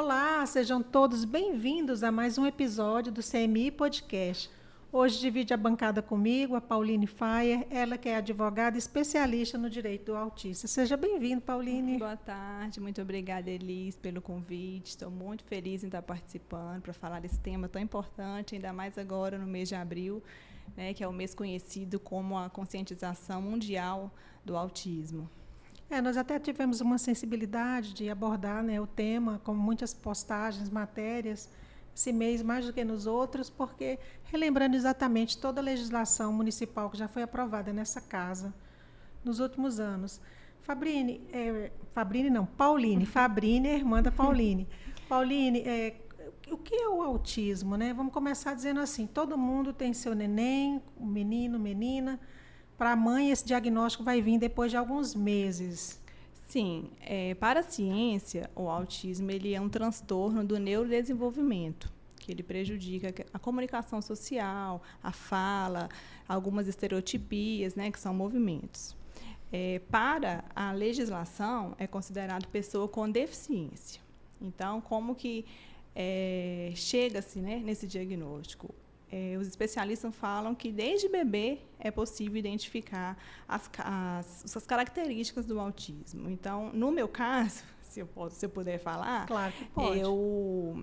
Olá, sejam todos bem-vindos a mais um episódio do CMI Podcast. Hoje divide a bancada comigo a Pauline Fayer, ela que é advogada especialista no direito do autista. Seja bem-vindo, Pauline. Boa tarde, muito obrigada, Elis, pelo convite. Estou muito feliz em estar participando para falar desse tema tão importante, ainda mais agora no mês de abril, né, que é o mês conhecido como a conscientização mundial do autismo. Nós até tivemos uma sensibilidade de abordar, né, o tema, com muitas postagens, matérias, esse mês mais do que nos outros, porque relembrando exatamente toda a legislação municipal que já foi aprovada nessa casa nos últimos anos. Pauline, Fabrini é irmã da Pauline. Pauline, o que é o autismo, né? Vamos começar dizendo assim, todo mundo tem seu neném, um menino, menina. Para a mãe, esse diagnóstico vai vir depois de alguns meses. Sim, para a ciência, o autismo ele é um transtorno do neurodesenvolvimento, que ele prejudica a comunicação social, a fala, algumas estereotipias, né, que são movimentos. Para a legislação, é considerado pessoa com deficiência. Então, como que chega-se, né, nesse diagnóstico? Os especialistas falam que desde bebê é possível identificar as características do autismo. Então, no meu caso, se eu puder falar, claro que pode. Eu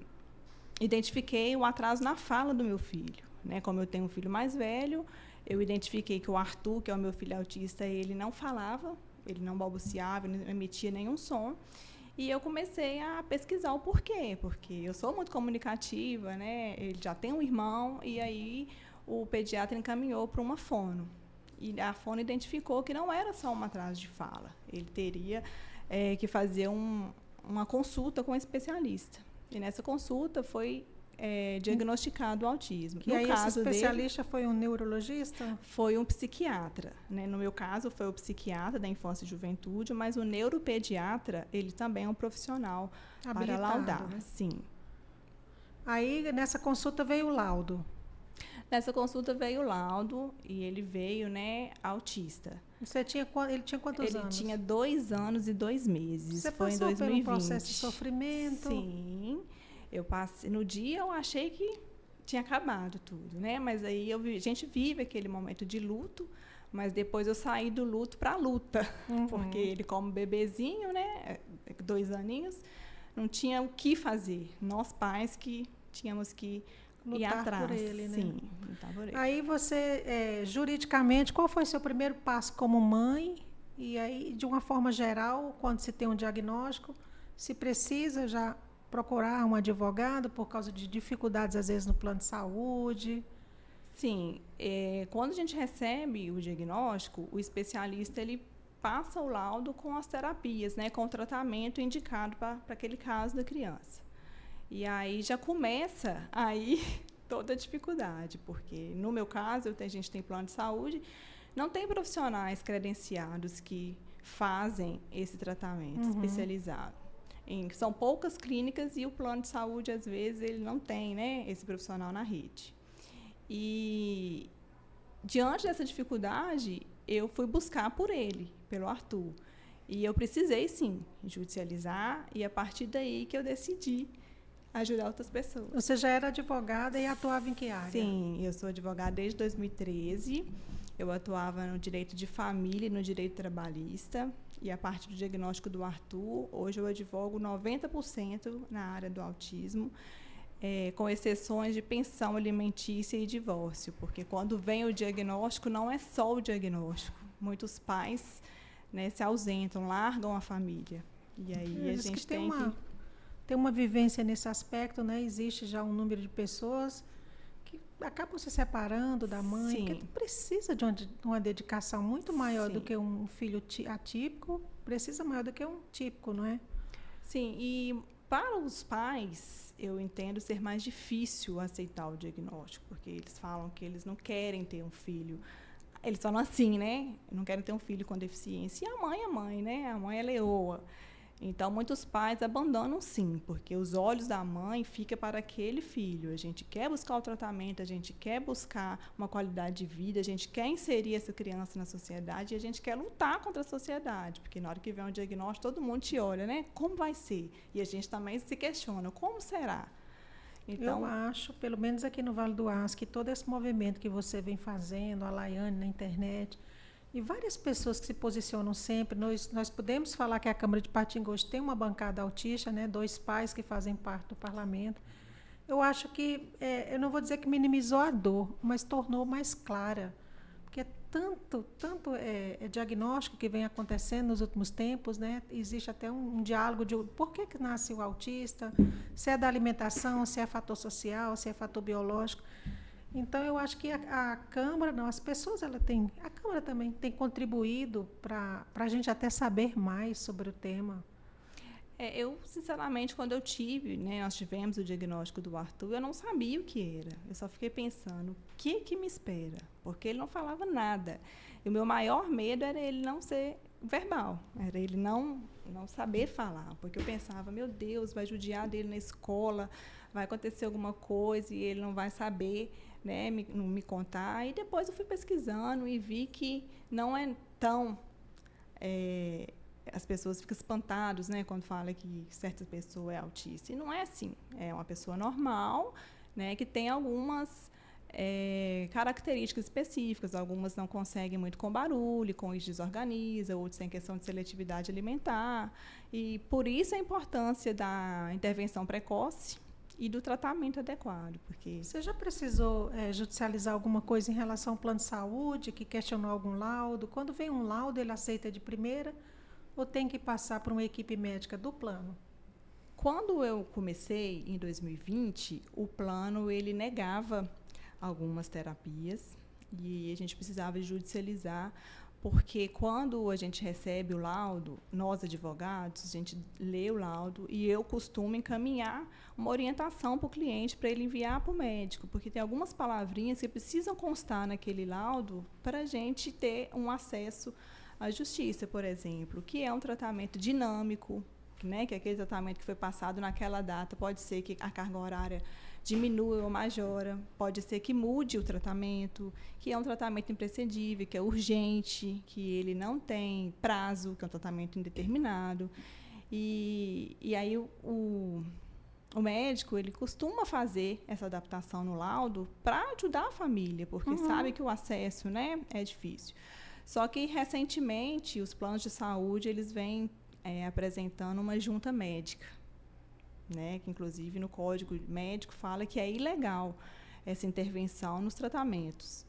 identifiquei o atraso na fala do meu filho, né? Como eu tenho um filho mais velho, eu identifiquei que o Arthur, que é o meu filho autista, ele não falava, ele não balbuciava, ele não emitia nenhum som. E eu comecei a pesquisar o porquê, porque eu sou muito comunicativa, né? Ele já tem um irmão, e aí o pediatra encaminhou para uma fono. E a fono identificou que não era só um atraso de fala, ele teria que fazer uma consulta com um especialista. E nessa consulta foi diagnosticado o autismo. E aí esse especialista foi um neurologista? Foi um psiquiatra, né? No meu caso, foi o psiquiatra da infância e juventude, mas o neuropediatra, ele também é um profissional habilitado, para laudar. Né? Sim. Aí, nessa consulta veio o laudo? Nessa consulta veio o laudo e ele veio, né, autista. Ele tinha quantos anos? Ele tinha 2 anos e 2 meses. Você foi passou em 2020. por um processo de sofrimento? Sim. Eu passei, no dia eu achei que tinha acabado tudo, né? Mas aí a gente vive aquele momento de luto, mas depois eu saí do luto para a luta, porque ele como bebezinho, né, 2 aninhos, não tinha o que fazer. Nós pais que tínhamos que ir atrás. Por ele, né? Sim, lutar por ele. Aí você, juridicamente, qual foi o seu primeiro passo como mãe? E aí, de uma forma geral, quando se tem um diagnóstico, se precisa já procurar um advogado por causa de dificuldades, às vezes, no plano de saúde? Sim. Quando a gente recebe o diagnóstico, o especialista ele passa o laudo com as terapias, né, com o tratamento indicado para aquele caso da criança. E aí já começa aí toda a dificuldade, porque, no meu caso, a gente tem plano de saúde, não tem profissionais credenciados que fazem esse tratamento especializado. São poucas clínicas e o plano de saúde, às vezes, ele não tem, né, esse profissional na rede. E, diante dessa dificuldade, eu fui buscar por ele, pelo Arthur. E eu precisei, sim, judicializar, e a partir daí que eu decidi ajudar outras pessoas. Você já era advogada e atuava em que área? Sim, eu sou advogada desde 2013. Eu atuava no direito de família e no direito trabalhista. E a partir do diagnóstico do Arthur, hoje eu advogo 90% na área do autismo, com exceções de pensão alimentícia e divórcio, porque quando vem o diagnóstico, não é só o diagnóstico. Muitos pais, né, se ausentam, largam a família. E aí a gente tem uma vivência nesse aspecto, né? Existe já um número de pessoas que acabam se separando da mãe, Sim. que precisa de uma dedicação muito maior Sim. do que um filho atípico, precisa maior do que um típico, não é? Sim, e para os pais, eu entendo ser mais difícil aceitar o diagnóstico, porque eles falam que eles não querem ter um filho. Eles falam assim, né? Não querem ter um filho com deficiência. E a mãe é mãe, né? A mãe é leoa. Então, muitos pais abandonam sim, porque os olhos da mãe ficam para aquele filho. A gente quer buscar o tratamento, a gente quer buscar uma qualidade de vida, a gente quer inserir essa criança na sociedade e a gente quer lutar contra a sociedade, porque na hora que vem um diagnóstico, todo mundo te olha, né? Como vai ser? E a gente também se questiona, como será? Então, eu acho, pelo menos aqui no Vale do Aço, que todo esse movimento que você vem fazendo, a Laiane na internet, e várias pessoas que se posicionam sempre, nós podemos falar que a Câmara de Patinga tem uma bancada autista, né, 2 pais que fazem parte do parlamento. Eu acho que, eu não vou dizer que minimizou a dor, mas tornou mais clara. Porque tanto diagnóstico que vem acontecendo nos últimos tempos, né? Existe até um diálogo de por que nasce o autista, se é da alimentação, se é fator social, se é fator biológico. Então, eu acho que a Câmara, não, as pessoas, a Câmara também tem contribuído para a gente até saber mais sobre o tema. Eu, sinceramente, quando eu tive, né, nós tivemos o diagnóstico do Arthur, eu não sabia o que era. Eu só fiquei pensando, o que me espera? Porque ele não falava nada. E o meu maior medo era ele não ser verbal, era ele não saber falar. Porque eu pensava, meu Deus, vai judiar dele na escola, vai acontecer alguma coisa e ele não vai saber, né, me contar. E depois eu fui pesquisando e vi que não é tão... as pessoas ficam espantadas, né, quando fala que certa pessoa é autista. E não é assim. É uma pessoa normal, né, que tem algumas características específicas. Algumas não conseguem muito com barulho, com isso desorganiza, outros têm questão de seletividade alimentar. E por isso a importância da intervenção precoce e do tratamento adequado. Porque você já precisou judicializar alguma coisa em relação ao plano de saúde, que questionou algum laudo? Quando vem um laudo, ele aceita de primeira ou tem que passar por uma equipe médica do plano? Quando eu comecei, em 2020, o plano ele negava algumas terapias e a gente precisava judicializar, porque quando a gente recebe o laudo, nós advogados, a gente lê o laudo e eu costumo encaminhar uma orientação para o cliente, para ele enviar para o médico, porque tem algumas palavrinhas que precisam constar naquele laudo para a gente ter um acesso à justiça, por exemplo, que é um tratamento dinâmico, né, que é aquele tratamento que foi passado naquela data, pode ser que a carga horária diminua ou majora, pode ser que mude o tratamento, que é um tratamento imprescindível, que é urgente, que ele não tem prazo, que é um tratamento indeterminado. E aí o médico ele costuma fazer essa adaptação no laudo para ajudar a família, porque sabe que o acesso, né, é difícil. Só que, recentemente, os planos de saúde eles vêm apresentando uma junta médica, né, que, inclusive, no Código Médico fala que é ilegal essa intervenção nos tratamentos.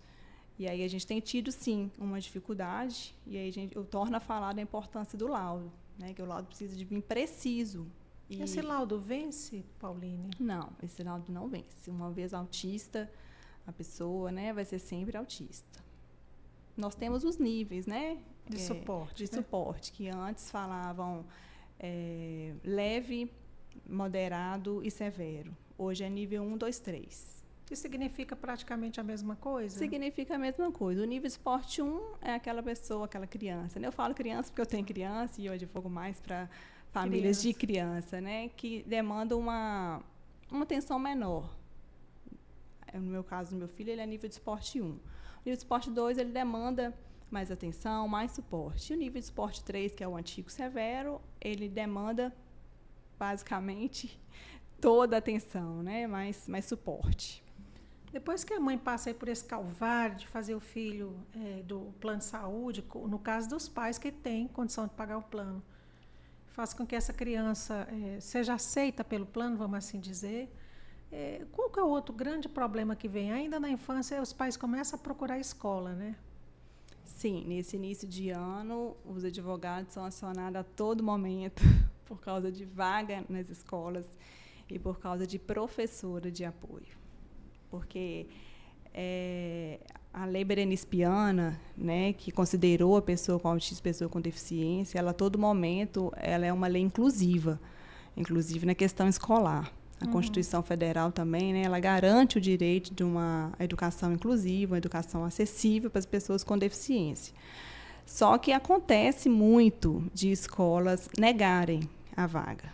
E aí a gente tem tido, sim, uma dificuldade, e aí eu torno a falar da importância do laudo, né, que o laudo precisa de vir preciso. E esse laudo vence, Pauline? Não, esse laudo não vence. Uma vez autista, a pessoa, né, vai ser sempre autista. Nós temos os níveis, né? De suporte. De suporte, que antes falavam leve, moderado e severo. Hoje é nível 1, 2, 3. Que significa praticamente a mesma coisa? Significa a mesma coisa. O nível esporte 1 é aquela pessoa, aquela criança. Né? Eu falo criança porque eu tenho criança e eu advogo mais para famílias de criança, né? Que demandam uma atenção menor. No meu caso, do meu filho, ele é nível de esporte 1. O nível de esporte 2, ele demanda mais atenção, mais suporte. E o nível de esporte 3, que é o antigo severo, ele demanda, basicamente, toda a atenção, né? mais suporte. Depois que a mãe passa aí por esse calvário de fazer o filho do plano de saúde, no caso dos pais que têm condição de pagar o plano, faz com que essa criança seja aceita pelo plano, vamos assim dizer. Qual que é o outro grande problema que vem? Ainda na infância, os pais começam a procurar escola, né? Sim, nesse início de ano, os advogados são acionados a todo momento por causa de vaga nas escolas e por causa de professora de apoio. Porque a lei berenispiana, né, que considerou a pessoa com autismo, pessoa com deficiência, ela a todo momento ela é uma lei inclusiva, inclusive na questão escolar. A Constituição Federal também, né, ela garante o direito de uma educação inclusiva, uma educação acessível para as pessoas com deficiência. Só que acontece muito de escolas negarem a vaga.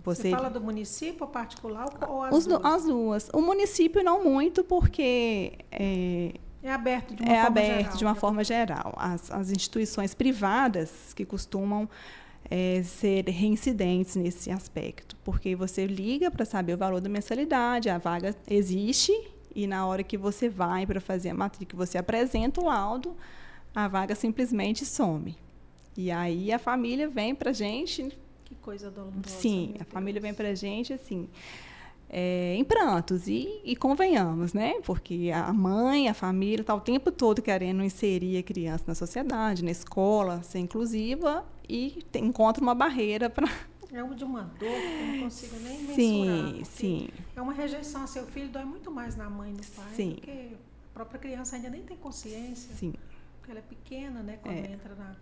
Você fala do município particular ou as duas? As duas. O município não muito, porque é aberto de uma forma geral. As instituições privadas que costumam ser reincidentes nesse aspecto, porque você liga para saber o valor da mensalidade, a vaga existe, e na hora que você vai para fazer a matrícula, você apresenta o laudo, a vaga simplesmente some. E aí a família vem para a gente... Que coisa dolorosa. Sim, a família vem para a gente, assim, em prantos. E convenhamos, né? Porque a mãe, a família, está o tempo todo querendo inserir a criança na sociedade, na escola, ser inclusiva, e encontra uma barreira para... É de uma dor que eu não consigo nem Sim, mensurar. sim. É uma rejeição a seu filho, dói muito mais na mãe e no pai, sim. Porque a própria criança ainda nem tem consciência. Sim. Porque ela é pequena, né? Quando entra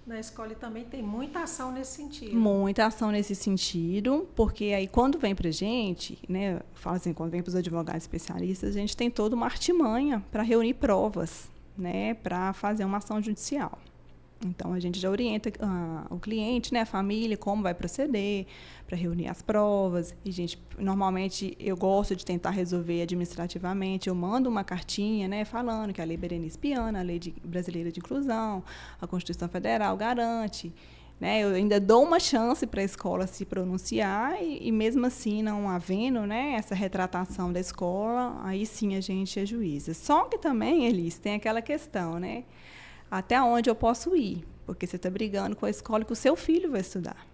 na escola, e também tem muita ação nesse sentido. Muita ação nesse sentido, porque aí quando vem para a gente, né, falo assim, quando vem para os advogados especialistas, a gente tem toda uma artimanha para reunir provas, né, para fazer uma ação judicial. Então, a gente já orienta o cliente, né, a família, como vai proceder para reunir as provas. E, normalmente, eu gosto de tentar resolver administrativamente. Eu mando uma cartinha, né, falando que a Lei Berenice Piana, a Lei Brasileira de Inclusão, a Constituição Federal garante. Né, eu ainda dou uma chance para a escola se pronunciar e mesmo assim, não havendo, né, essa retratação da escola, aí sim a gente ajuiza. Só que também, Elis, tem aquela questão, né? Até onde eu posso ir, porque você está brigando com a escola que o seu filho vai estudar.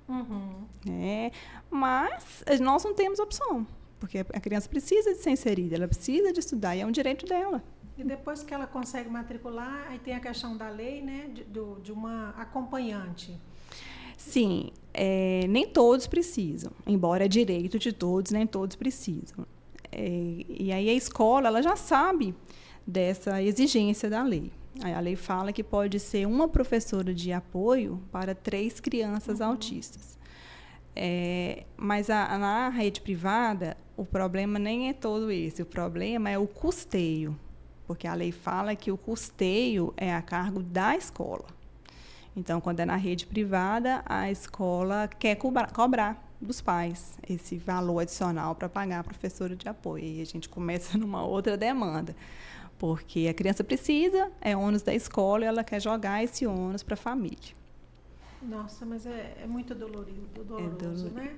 Uhum. Mas nós não temos opção, porque a criança precisa de ser inserida, ela precisa de estudar, e é um direito dela. E depois que ela consegue matricular, aí tem a questão da lei, né, de uma acompanhante. Sim, nem todos precisam, embora é direito de todos, nem todos precisam. E aí a escola ela já sabe dessa exigência da lei. A lei fala que pode ser uma professora de apoio para 3 crianças autistas. Mas na rede privada, o problema nem é todo esse. O problema é o custeio, porque a lei fala que o custeio é a cargo da escola. Então, quando é na rede privada, a escola quer cobrar dos pais esse valor adicional para pagar a professora de apoio. E a gente começa numa outra demanda. Porque a criança precisa, é ônus da escola, e ela quer jogar esse ônus para a família. Nossa, mas é muito doloroso, né?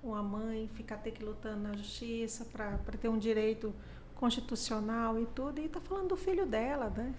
Uma mãe ter que lutar na justiça para ter um direito constitucional e tudo, e está falando do filho dela, né?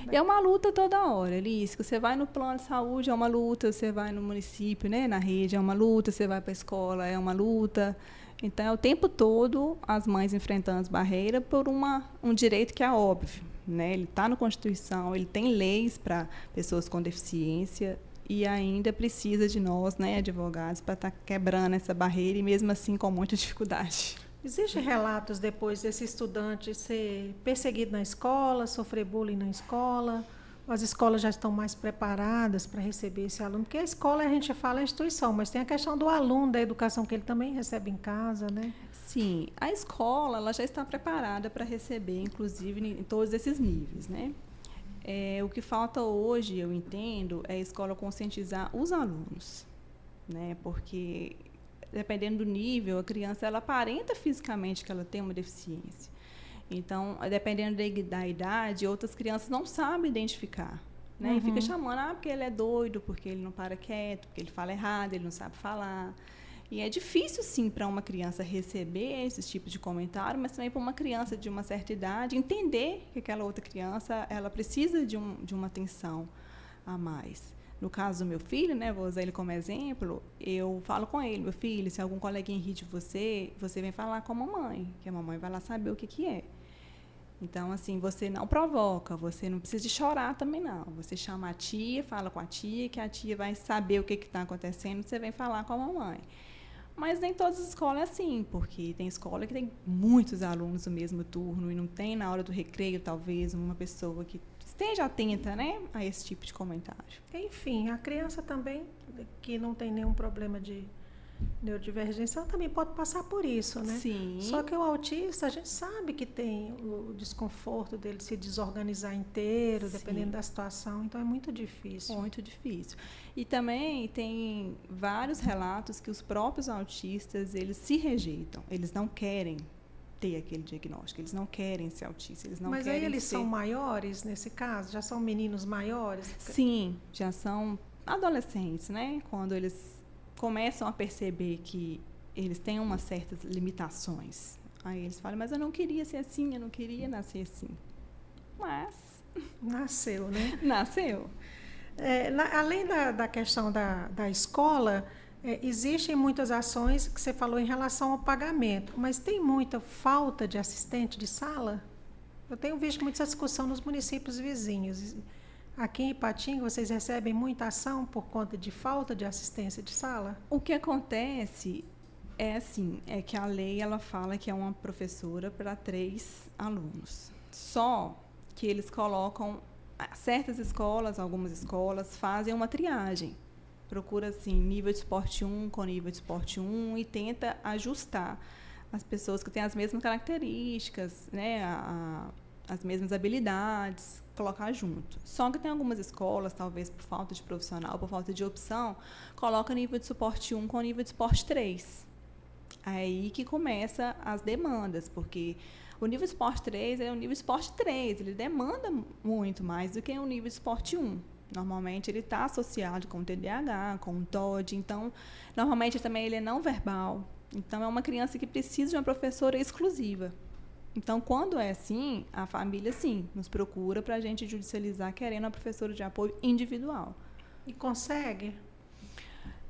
É uma luta toda hora, Elis. Você vai no plano de saúde, é uma luta. Você vai no município, né, na rede, é uma luta. Você vai para a escola, é uma luta. Então, é o tempo todo as mães enfrentando as barreiras por um direito que é óbvio. Né? Ele está na Constituição, ele tem leis para pessoas com deficiência e ainda precisa de nós, né, advogados, para estar quebrando essa barreira e, mesmo assim, com muita dificuldade. Existem relatos depois desse estudante ser perseguido na escola, sofrer bullying na escola? As escolas já estão mais preparadas para receber esse aluno? Porque a escola, a gente fala, é a instituição, mas tem a questão do aluno, da educação que ele também recebe em casa, né? Sim, a escola ela já está preparada para receber, inclusive, em todos esses níveis, né? O que falta hoje, eu entendo, é a escola conscientizar os alunos, né? Porque, dependendo do nível, a criança ela aparenta fisicamente que ela tem uma deficiência. Então, dependendo da idade, outras crianças não sabem identificar. Né? E fica chamando, porque ele é doido, porque ele não para quieto, porque ele fala errado, ele não sabe falar. E é difícil, sim, para uma criança receber esses tipos de comentário, mas também para uma criança de uma certa idade entender que aquela outra criança ela precisa de uma atenção a mais. No caso do meu filho, né, vou usar ele como exemplo, eu falo com ele, meu filho, se algum coleguinha rir de você, você vem falar com a mamãe, que a mamãe vai lá saber o que é. Então, assim, você não provoca, você não precisa de chorar também, não. Você chama a tia, fala com a tia, que a tia vai saber o que está acontecendo, você vem falar com a mamãe. Mas nem todas as escolas é assim, porque tem escola que tem muitos alunos no mesmo turno e não tem, na hora do recreio, talvez, uma pessoa que esteja atenta, né, a esse tipo de comentário. Enfim, a criança também, que não tem nenhum problema neurodivergência, ela também pode passar por isso, né? Sim. Só que o autista, a gente sabe que tem o desconforto dele se desorganizar inteiro, Sim. dependendo da situação, então é muito difícil. Muito difícil. E também tem vários relatos que os próprios autistas, eles se rejeitam, eles não querem ter aquele diagnóstico, eles não querem ser autistas, eles não Mas querem aí eles ser... são maiores nesse caso? Já são meninos maiores? Sim, já são adolescentes, né? Quando eles começam a perceber que eles têm umas certas limitações. Aí eles falam, mas eu não queria ser assim, eu não queria nascer assim. Mas... Nasceu, né? Nasceu. Além da questão da escola, existem muitas ações que você falou em relação ao pagamento, mas tem muita falta de assistente de sala? Eu tenho visto muita discussão nos municípios vizinhos. Aqui em Ipatinga, vocês recebem muita ação por conta de falta de assistência de sala? O que acontece é assim, é que a lei ela fala que é uma professora para 3 alunos. Só que eles colocam certas escolas, algumas escolas fazem uma triagem. Procura assim, nível de esporte 1 com nível de esporte 1 e tenta ajustar as pessoas que têm as mesmas características, né, as mesmas habilidades, colocar junto. Só que tem algumas escolas, talvez por falta de profissional, por falta de opção, coloca nível de suporte 1 com nível de suporte 3. Aí que começa as demandas, porque o nível de esporte 3 é o nível de esporte 3, ele demanda muito mais do que o nível de esporte 1. Normalmente ele está associado com o TDAH, com o TOD, então, normalmente também ele é não verbal. Então, é uma criança que precisa de uma professora exclusiva. Então, quando é assim, a família, sim, nos procura para a gente judicializar querendo uma professora de apoio individual. E consegue?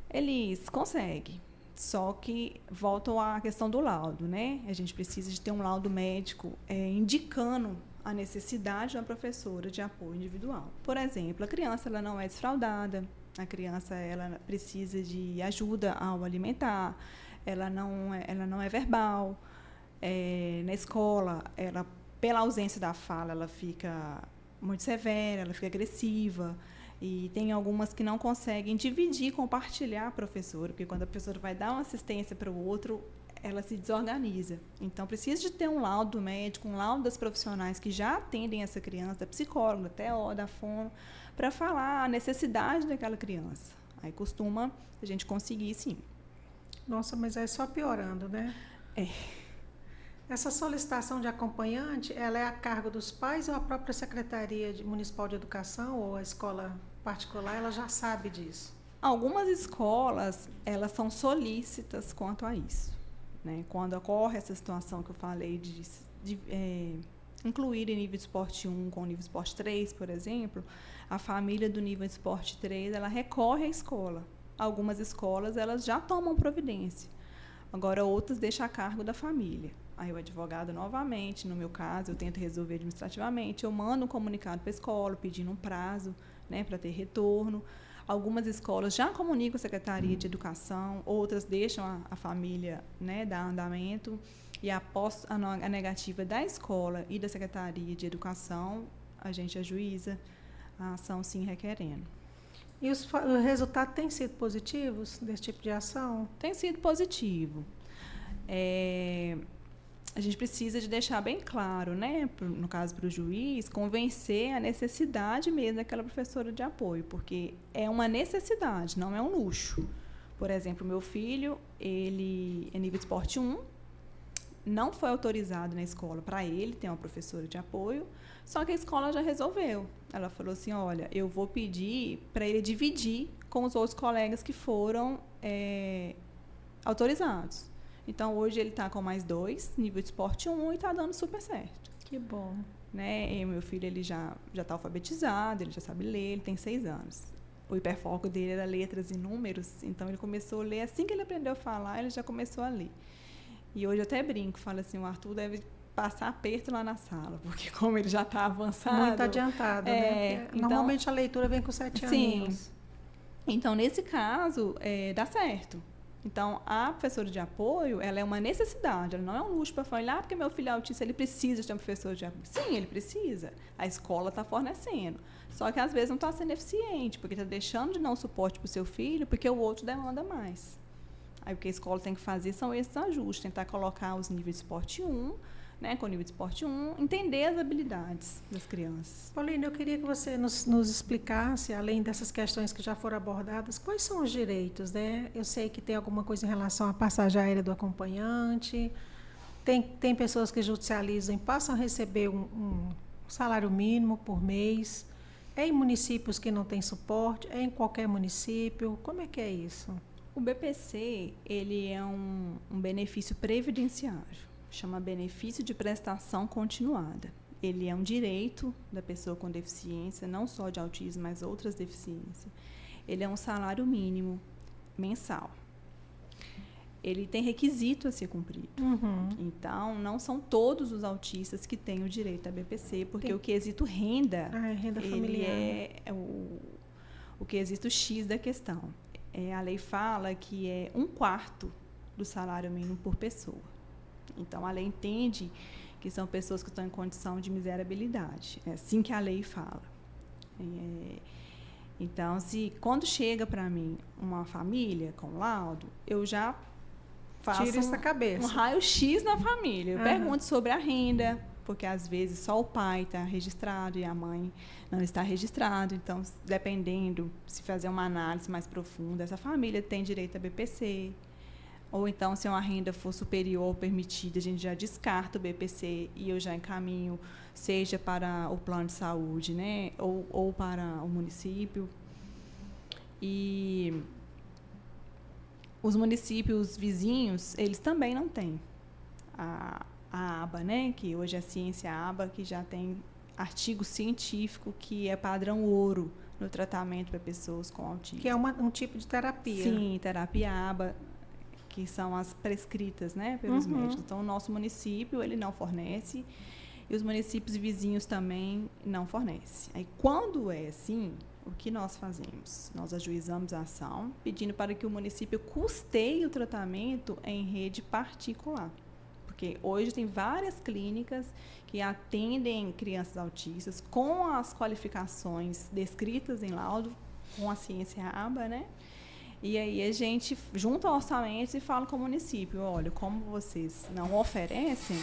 Eles conseguem, só que voltam à questão do laudo, né? A gente precisa de ter um laudo médico indicando a necessidade de uma professora de apoio individual. Por exemplo, a criança ela não é desfraldada, a criança ela precisa de ajuda ao alimentar, ela não é verbal. Na escola, ela, pela ausência da fala, ela fica muito severa, ela fica agressiva. E tem algumas que não conseguem dividir, compartilhar a professora, porque quando a professora vai dar uma assistência para o outro, ela se desorganiza. Então, precisa de ter um laudo médico, um laudo das profissionais que já atendem essa criança, da psicóloga, da TO, da fono, para falar a necessidade daquela criança. Aí costuma a gente conseguir, sim. Nossa, mas é só piorando, né? Essa solicitação de acompanhante, ela é a cargo dos pais ou a própria Secretaria Municipal de Educação ou a escola particular, ela já sabe disso? Algumas escolas, elas são solícitas quanto a isso, né? Quando ocorre essa situação que eu falei de incluir em nível de esporte 1 com nível de esporte 3, por exemplo, a família do nível de esporte 3, ela recorre à escola. Algumas escolas, elas já tomam providência. Agora, outras deixam a cargo da família. Aí o advogado, novamente, no meu caso, eu tento resolver administrativamente, eu mando um comunicado para a escola, pedindo um prazo, né, para ter retorno. Algumas escolas já comunicam a Secretaria de Educação, outras deixam a família, né, dar andamento, e após a negativa da escola e da Secretaria de Educação, a gente ajuiza a ação, sim, requerendo. E os resultados têm sido positivos desse tipo de ação? Tem sido positivo. A gente precisa de deixar bem claro, né, no caso para o juiz, convencer a necessidade mesmo daquela professora de apoio, porque é uma necessidade, não é um luxo. Por exemplo, meu filho, ele é nível de esporte 1, não foi autorizado na escola para ele ter uma professora de apoio, só que a escola já resolveu. Ela falou assim, olha, eu vou pedir para ele dividir com os outros colegas que foram autorizados. Então, hoje ele está com mais 2, nível de esporte 1, e está dando super certo. Que bom. Né? E meu filho ele já está alfabetizado, ele já sabe ler, ele tem 6 anos. O hiperfoco dele era letras e números, então ele começou a ler. Assim que ele aprendeu a falar, ele já começou a ler. E hoje eu até brinco, falo assim, o Arthur deve passar aperto lá na sala, porque como ele já está avançado... Muito adiantado, né? Então, normalmente a leitura vem com 7 anos. Sim. Então, nesse caso, dá certo. Então, a professora de apoio, ela é uma necessidade, ela não é um luxo para falar, porque meu filho é autista, ele precisa de uma professora de apoio. Sim, ele precisa. A escola está fornecendo. Só que, às vezes, não está sendo eficiente, porque está deixando de dar um suporte para o seu filho, porque o outro demanda mais. Aí o que a escola tem que fazer são esses ajustes, tentar colocar os níveis de esporte 1, né, com o nível de esporte 1, entender as habilidades das crianças. Paulina, eu queria que você nos explicasse, além dessas questões que já foram abordadas, quais são os direitos, né? Eu sei que tem alguma coisa em relação à passagem aérea do acompanhante, tem pessoas que judicializam e passam a receber um salário mínimo por mês, é em municípios que não têm suporte, é em qualquer município, como é que é isso? O BPC, ele é um benefício previdenciário, chama benefício de prestação continuada. Ele é um direito da pessoa com deficiência, não só de autismo, mas outras deficiências. Ele é um salário mínimo mensal. Ele tem requisito a ser cumprido. Uhum. Então, não são todos os autistas que têm o direito a BPC, porque o quesito renda, renda ele familiar. é o quesito X da questão. A lei fala que é 1/4 do salário mínimo por pessoa. Então, a lei entende que são pessoas que estão em condição de miserabilidade. É assim que a lei fala. Então, quando chega para mim uma família com laudo, eu já faço um raio-x na família. Eu pergunto sobre a renda, porque às vezes só o pai está registrado e a mãe não está registrado. Então, dependendo, se fazer uma análise mais profunda, essa família tem direito a BPC. Ou então, se uma renda for superior ao permitido, a gente já descarta o BPC e eu já encaminho, seja para o plano de saúde, né, ou para o município. E os municípios vizinhos, eles também não têm a aba, né, que hoje é Ciência Aba, que já tem artigo científico que é padrão ouro no tratamento para pessoas com autismo. Que é um tipo de terapia. Sim, terapia aba, que são as prescritas, né, pelos médicos. Então, o nosso município, ele não fornece, e os municípios vizinhos também não fornecem. Aí, quando é assim, o que nós fazemos? Nós ajuizamos a ação, pedindo para que o município custeie o tratamento em rede particular. Porque hoje tem várias clínicas que atendem crianças autistas com as qualificações descritas em laudo, com a ciência aba, né? E aí a gente junta o orçamento e fala com o município, olha, como vocês não oferecem,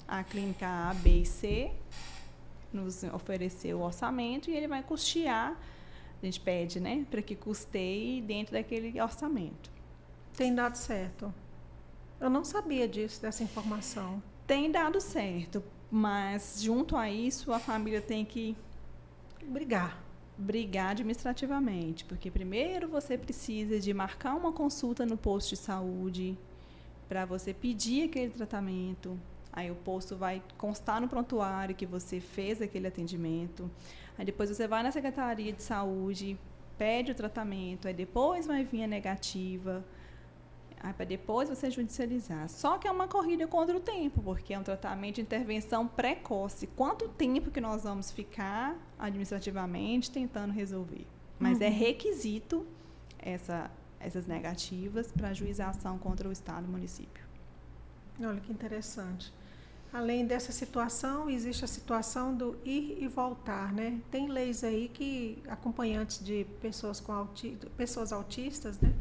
a clínica A, B e C nos ofereceu o orçamento e ele vai custear, a gente pede, né, para que custeie dentro daquele orçamento. Tem dado certo? Eu não sabia disso, dessa informação. Tem dado certo, mas junto a isso a família tem que brigar administrativamente, porque primeiro você precisa de marcar uma consulta no posto de saúde para você pedir aquele tratamento. Aí o posto vai constar no prontuário que você fez aquele atendimento. Aí depois você vai na Secretaria de Saúde, pede o tratamento, aí depois vai vir a negativa. Aí para depois você judicializar. Só que é uma corrida contra o tempo, porque é um tratamento de intervenção precoce. Quanto tempo que nós vamos ficar administrativamente tentando resolver? Mas é requisito essas negativas para ajuização contra o Estado e o município. Olha que interessante. Além dessa situação, existe a situação do ir e voltar, né? Tem leis aí que acompanhantes de pessoas autistas, né?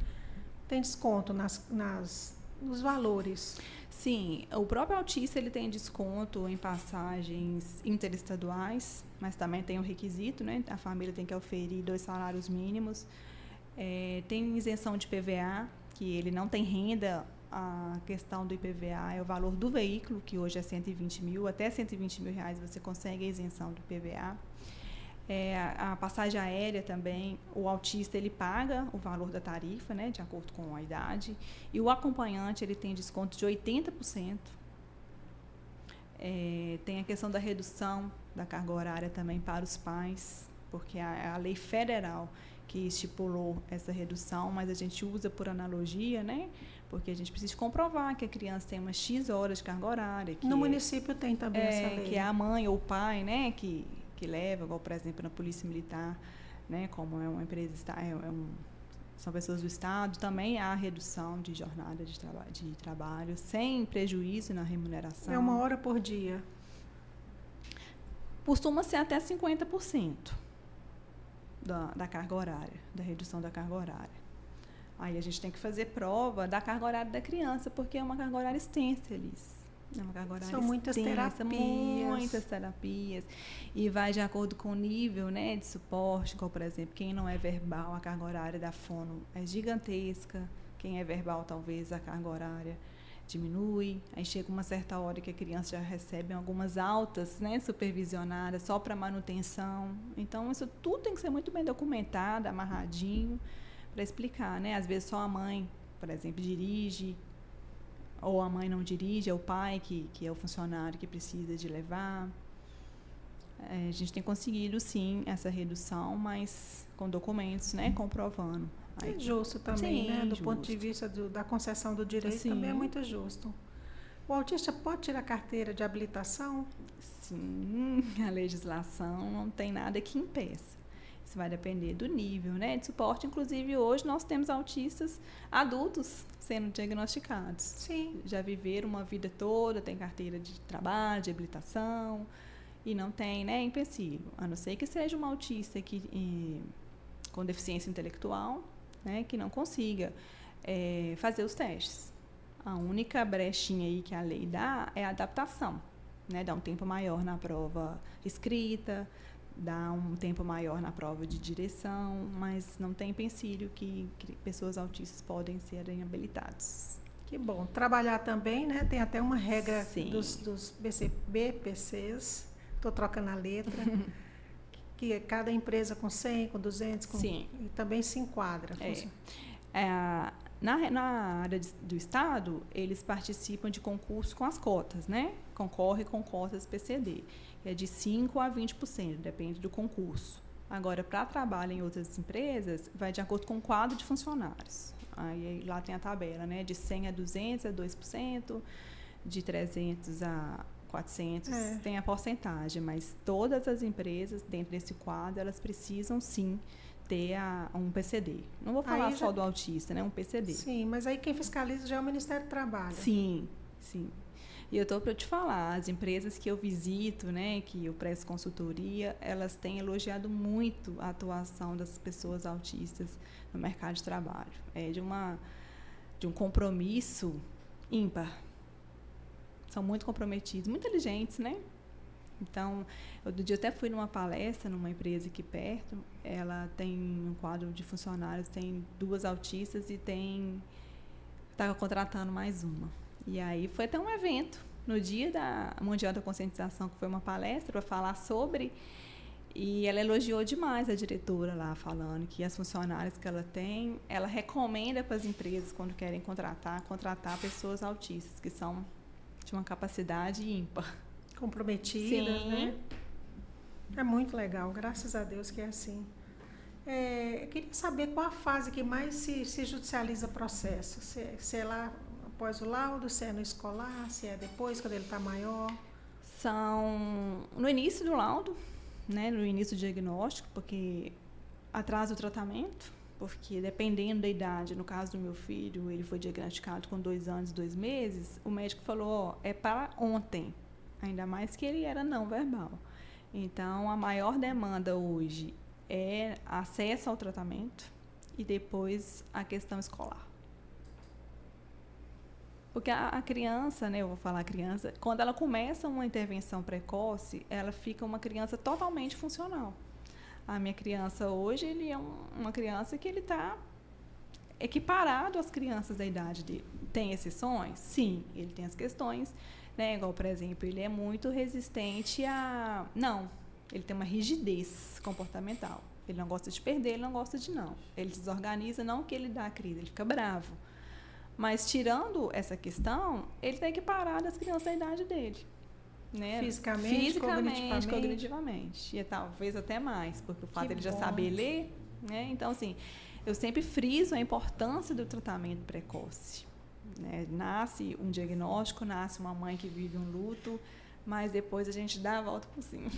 Tem desconto nos valores. Sim, o próprio autista ele tem desconto em passagens interestaduais, mas também tem um requisito, né? A família tem que oferir 2 salários mínimos. Tem isenção de PVA, que ele não tem renda. A questão do IPVA é o valor do veículo, que hoje é 120 mil, até 120 mil reais você consegue a isenção do IPVA. A passagem aérea também, o autista ele paga o valor da tarifa, né, de acordo com a idade, e o acompanhante ele tem desconto de 80%. Tem a questão da redução da carga horária também para os pais, porque a lei federal que estipulou essa redução, mas a gente usa por analogia, né? Porque a gente precisa comprovar que a criança tem umas X horas de carga horária. No município tem também essa lei. Que é a mãe ou o pai, né, que leva, igual, por exemplo, na Polícia Militar, né, como é uma empresa, são pessoas do Estado, também há redução de jornada de trabalho, sem prejuízo na remuneração. É 1 hora por dia. Costuma ser até 50% da carga horária, da redução da carga horária. Aí a gente tem que fazer prova da carga horária da criança, porque é uma carga horária extensa, Elis. É uma carga horária São muitas extensa, terapias. muitas terapias. E vai de acordo com o nível, né, de suporte, como, por exemplo, quem não é verbal, a carga horária da fono é gigantesca. Quem é verbal, talvez, a carga horária diminui. Aí chega uma certa hora que a criança já recebe algumas altas, né, supervisionadas, só para manutenção. Então, isso tudo tem que ser muito bem documentado, amarradinho, para explicar, né? Às vezes só a mãe, por exemplo, dirige, ou a mãe não dirige, é o pai que é o funcionário que precisa de levar. A gente tem conseguido, sim, essa redução, mas com documentos, né, comprovando. É justo também, sim, né? Do justo. ponto de vista da concessão do direito, Sim. também é muito justo. O autista pode tirar carteira de habilitação? Sim, a legislação não tem nada que impeça. Isso vai depender do nível, né, de suporte. Inclusive, hoje nós temos autistas adultos sendo diagnosticados. Sim. Já viveram uma vida toda, tem carteira de trabalho, de habilitação, e não tem, né, empecilho. A não ser que seja uma autista com deficiência intelectual, né, que não consiga fazer os testes. A única brechinha aí que a lei dá é a adaptação, né, dá um tempo maior na prova escrita, dá um tempo maior na prova de direção, mas não tem empecilho que pessoas autistas podem serem habilitados. Que bom. Trabalhar também, né? Tem até uma regra Sim. dos BPCs, estou trocando a letra, que cada empresa com 100, com 200, Sim. E também se enquadra. Na área do Estado, eles participam de concurso com as cotas, né? Concorre com cotas PCD, que é de 5% a 20%, depende do concurso. Agora, para trabalho em outras empresas, vai de acordo com o quadro de funcionários. Aí lá tem a tabela, né? De 100 a 200 é 2%, de 300 a 400 tem a porcentagem, mas todas as empresas, dentro desse quadro, elas precisam, sim, ter um PCD. Não vou falar só do autista, né? Um PCD. Sim, mas aí quem fiscaliza já é o Ministério do Trabalho. Sim, sim. E eu estou para te falar, as empresas que eu visito, né, que eu presto consultoria, elas têm elogiado muito a atuação das pessoas autistas no mercado de trabalho. É de um compromisso ímpar. São muito comprometidos, muito inteligentes, né? Então, outro dia eu até fui numa palestra numa empresa aqui perto, ela tem um quadro de funcionários, tem 2 autistas e estava contratando mais uma. E aí foi até um evento, no dia da Mundial da Conscientização, que foi uma palestra para falar sobre, e ela elogiou demais a diretora lá, falando que as funcionárias que ela tem, ela recomenda para as empresas, quando querem contratar pessoas autistas, que são de uma capacidade ímpar. Comprometidas, sim, né? É muito legal, graças a Deus que é assim. Eu queria saber qual a fase que mais se judicializa o processo. Se é lá após o laudo, se é no escolar, se é depois, quando ele está maior? São no início do laudo, né, no início do diagnóstico, porque atrasa o tratamento, porque dependendo da idade, no caso do meu filho, ele foi diagnosticado com 2 anos e 2 meses, o médico falou, é para ontem, ainda mais que ele era não verbal. Então, a maior demanda hoje é acesso ao tratamento e depois a questão escolar. Porque a criança, né, eu vou falar criança, quando ela começa uma intervenção precoce, ela fica uma criança totalmente funcional. A minha criança hoje, ele é uma criança que ele está equiparado às crianças da idade dele. Tem exceções? Sim, ele tem as questões, né, igual, por exemplo, ele é muito resistente a... Não, ele tem uma rigidez comportamental. Ele não gosta de perder, ele não gosta de não. Ele desorganiza, não que ele dá a crise, ele fica bravo. Mas, tirando essa questão, ele está equiparado às crianças da idade dele. Né? Fisicamente, cognitivamente. E talvez até mais, porque o fato dele já saber ler. Né? Então, assim, eu sempre friso a importância do tratamento precoce. Né? Nasce um diagnóstico, nasce uma mãe que vive um luto, mas depois a gente dá a volta por cima.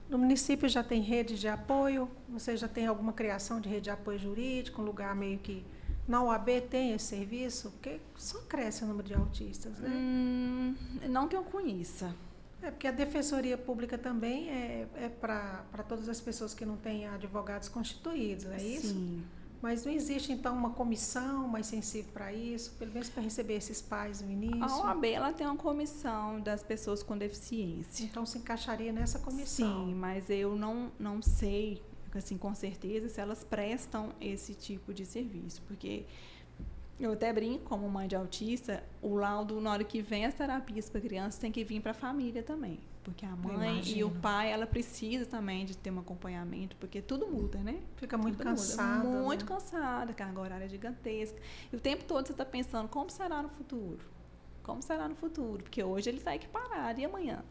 No município já tem rede de apoio? Você já tem alguma criação de rede de apoio jurídico, um lugar meio que... Na UAB tem esse serviço? Porque só cresce o número de autistas, né? Não que eu conheça. Porque a Defensoria Pública também é para todas as pessoas que não têm advogados constituídos, não é isso? Sim. Mas não existe, então, uma comissão mais sensível para isso, pelo menos para receber esses pais no início? A OAB ela tem uma comissão das pessoas com deficiência. Então, se encaixaria nessa comissão? Sim, mas eu não sei, assim, com certeza, se elas prestam esse tipo de serviço, porque eu até brinco, como mãe de autista, o laudo, na hora que vem as terapias para criança, tem que vir para a família também. Porque a mãe e o pai, ela precisa também de ter um acompanhamento, porque tudo muda, né? Fica muito tudo cansada. Muda. Muito né? cansada, a carga horária é gigantesca. E o tempo todo você está pensando, como será no futuro? Como será no futuro? Porque hoje ele está equiparado, e amanhã?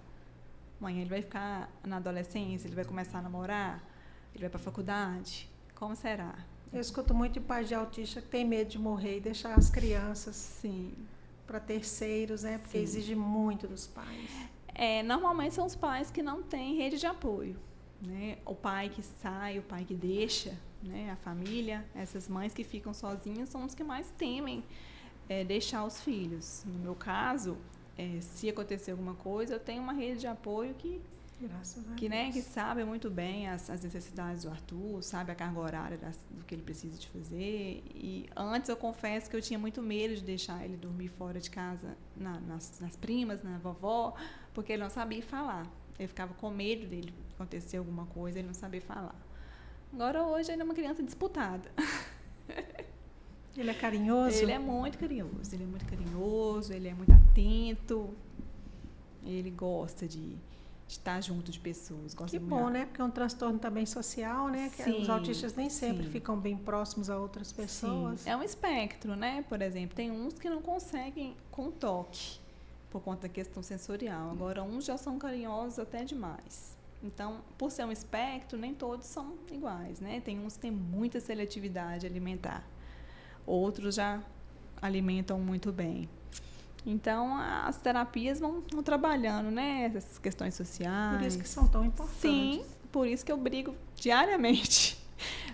Amanhã ele vai ficar na adolescência, ele vai começar a namorar, ele vai para a faculdade. Como será? Eu escuto muito de pais de autista que tem medo de morrer e deixar as crianças Sim. para terceiros, né? Porque Sim. exige muito dos pais. Normalmente são os pais que não têm rede de apoio, né? O pai que sai, o pai que deixa, né? A família, essas mães que ficam sozinhas são os que mais temem deixar os filhos. No meu caso, se acontecer alguma coisa, eu tenho uma rede de apoio que sabe muito bem as necessidades do Arthur, sabe a carga horária do que ele precisa de fazer. E antes eu confesso que eu tinha muito medo de deixar ele dormir fora de casa, nas primas, na vovó, porque ele não sabia falar. Eu ficava com medo dele acontecer alguma coisa, ele não sabia falar. Agora hoje ele é uma criança disputada. Ele é carinhoso? Ele é muito carinhoso, ele é muito atento, ele gosta de estar junto de pessoas. Que bom, né? Porque é um transtorno também social, né? Que os autistas nem sempre ficam bem próximos a outras pessoas. Sim. É um espectro, né? Por exemplo, tem uns que não conseguem com toque, por conta da questão sensorial. Agora, uns já são carinhosos até demais. Então, por ser um espectro, nem todos são iguais, né? Tem uns que têm muita seletividade alimentar. Outros já alimentam muito bem. Então, as terapias vão trabalhando, né? Essas questões sociais. Por isso que são tão importantes. Sim, por isso que eu brigo diariamente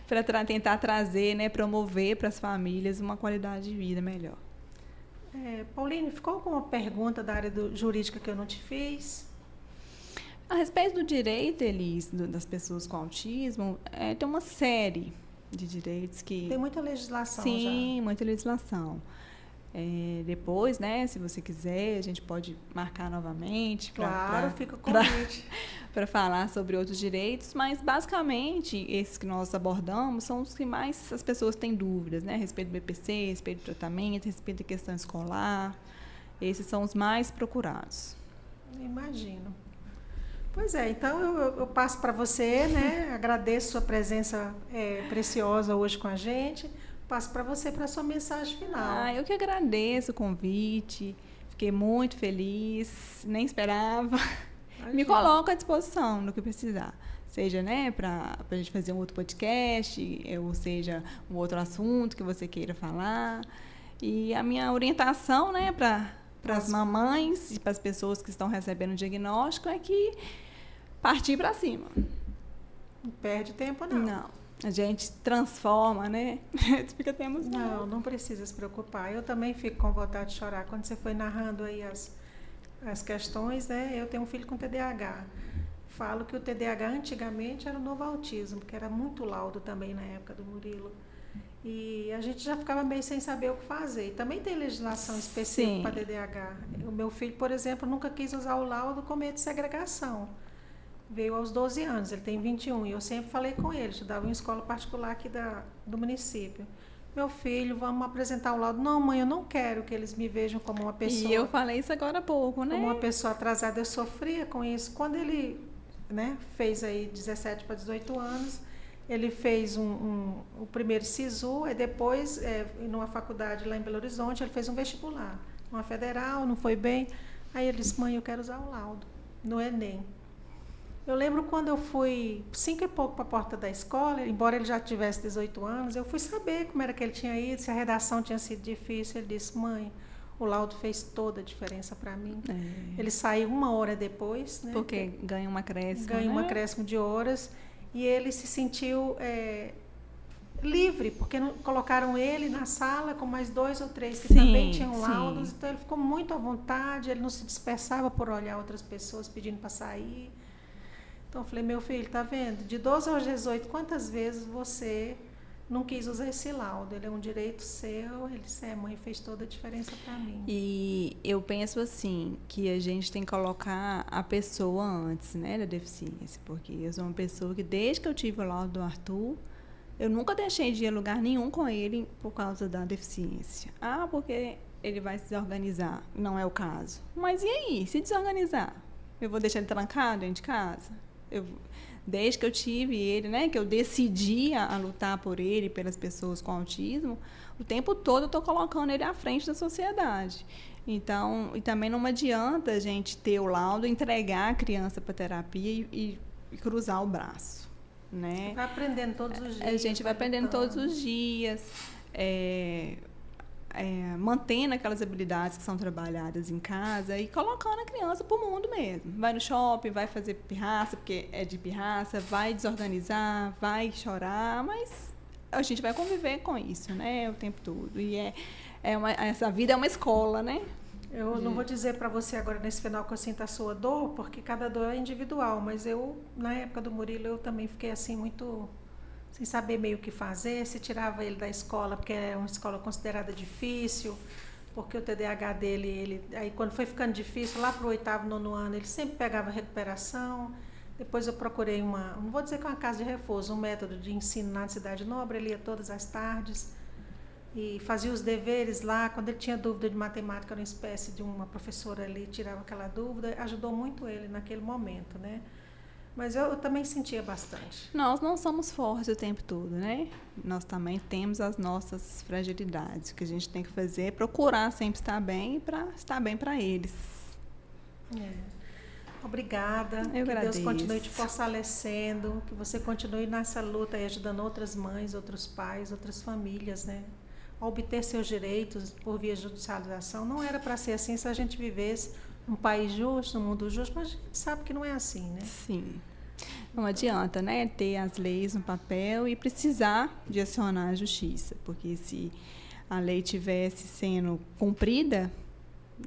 para tentar trazer, né, promover para as famílias uma qualidade de vida melhor. Pauline, ficou alguma pergunta da área jurídica que eu não te fiz? A respeito do direito, Elis, das pessoas com autismo, tem uma série de direitos que... Tem muita legislação já. Sim, muita legislação. Depois, né, se você quiser, a gente pode marcar novamente. Claro, fica o convite. Para falar sobre outros direitos, mas basicamente esses que nós abordamos são os que mais as pessoas têm dúvidas, né, a respeito do BPC, a respeito do tratamento, a respeito da questão escolar. Esses são os mais procurados. Imagino. Pois é, então eu passo para você, né, agradeço sua presença preciosa hoje com a gente. Passo para você para a sua mensagem final. Eu que agradeço o convite, fiquei muito feliz, nem esperava. Me coloco à disposição no que precisar. Seja, né, para a gente fazer um outro podcast, ou seja, um outro assunto que você queira falar. E a minha orientação, né, para as mamães e para as pessoas que estão recebendo o diagnóstico é que partir para cima. Não perde tempo, não. Não. A gente transforma, né? Não precisa se preocupar. Eu também fico com vontade de chorar. Quando você foi narrando aí as questões, né? Eu tenho um filho com TDAH. Falo que o TDAH antigamente era o novo autismo, porque era muito laudo também na época do Murilo. E a gente já ficava meio sem saber o que fazer. E também tem legislação específica para TDAH. O meu filho, por exemplo, nunca quis usar o laudo com medo de segregação. Veio aos 12 anos, ele tem 21, e eu sempre falei com ele, estudava em escola particular aqui do município. Meu filho, vamos apresentar o laudo. Não, mãe, eu não quero que eles me vejam como uma pessoa... E eu falei isso agora há pouco, né? Como uma pessoa atrasada, eu sofria com isso. Quando ele, né, fez aí 17 para 18 anos, ele fez o primeiro SISU, e depois, numa faculdade lá em Belo Horizonte, ele fez um vestibular. Uma federal, não foi bem. Aí ele disse, mãe, eu quero usar o laudo no Enem. Eu lembro quando eu fui 5 e pouco para a porta da escola, embora ele já tivesse 18 anos, eu fui saber como era que ele tinha ido, se a redação tinha sido difícil. Ele disse, mãe, o laudo fez toda a diferença para mim. Ele saiu 1 hora depois. Né, porque ganha um acréscimo. Ganha um acréscimo de horas. E ele se sentiu livre, porque colocaram ele na sala com mais 2 ou 3 que também tinham laudos. Então ele ficou muito à vontade, ele não se dispersava por olhar outras pessoas pedindo para sair. Então eu falei, meu filho, tá vendo? De 12 aos 18, quantas vezes você não quis usar esse laudo. Ele é um direito seu, ele é mãe, fez toda a diferença para mim. E eu penso assim, que a gente tem que colocar a pessoa antes, né, da deficiência, porque eu sou uma pessoa que desde que eu tive o laudo do Arthur, eu nunca deixei de ir a lugar nenhum com ele por causa da deficiência. Ah, porque ele vai se desorganizar. Não é o caso. Mas e aí, se desorganizar? Eu vou deixar ele trancado dentro de casa? Desde que eu tive ele, né, que eu decidi a lutar por ele, pelas pessoas com autismo, o tempo todo eu estou colocando ele à frente da sociedade. Então, e também não adianta a gente ter o laudo, entregar a criança para terapia e cruzar o braço. Né? Vai aprendendo todos os dias. A gente vai aprendendo todos os dias, mantendo aquelas habilidades que são trabalhadas em casa e colocando a criança para o mundo mesmo. Vai no shopping, vai fazer pirraça, porque é de pirraça, vai desorganizar, vai chorar, mas a gente vai conviver com isso, né, o tempo todo. E essa vida é uma escola, né? Eu não vou dizer para você agora nesse final que eu sinto a sua dor, porque cada dor é individual, mas eu, na época do Murilo, eu também fiquei assim muito sem saber meio o que fazer, se tirava ele da escola, porque é uma escola considerada difícil, porque o TDAH dele, aí quando foi ficando difícil, lá para o 8º, 9º ano, ele sempre pegava recuperação. Depois eu procurei não vou dizer que é uma casa de reforço, um método de ensino na Cidade Nobre, ele ia todas as tardes e fazia os deveres lá. Quando ele tinha dúvida de matemática, era uma espécie de uma professora ali, tirava aquela dúvida, ajudou muito ele naquele momento, né? Mas eu também sentia bastante. Nós não somos fortes o tempo todo, né? Nós também temos as nossas fragilidades. O que a gente tem que fazer é procurar sempre estar bem para estar bem para eles. Obrigada. Eu agradeço. Deus continue te fortalecendo, que você continue nessa luta e ajudando outras mães, outros pais, outras famílias, né? A obter seus direitos por via judicialização. Não era para ser assim se a gente vivesse num país justo, num mundo justo, mas a gente sabe que não é assim, né? Sim. Não adianta, né, ter as leis no papel e precisar de acionar a justiça, porque se a lei tivesse sendo cumprida,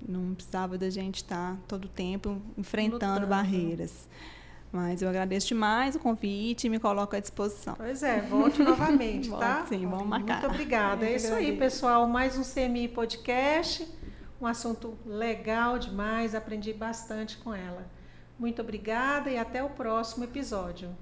não precisava da gente estar todo o tempo enfrentando barreiras. Mas eu agradeço demais o convite e me coloco à disposição. Pois é, volte novamente, tá? Sim, vamos marcar. Muito obrigada. É isso aí, pessoal. Mais um CMI Podcast. Um assunto legal demais, aprendi bastante com ela. Muito obrigada e até o próximo episódio.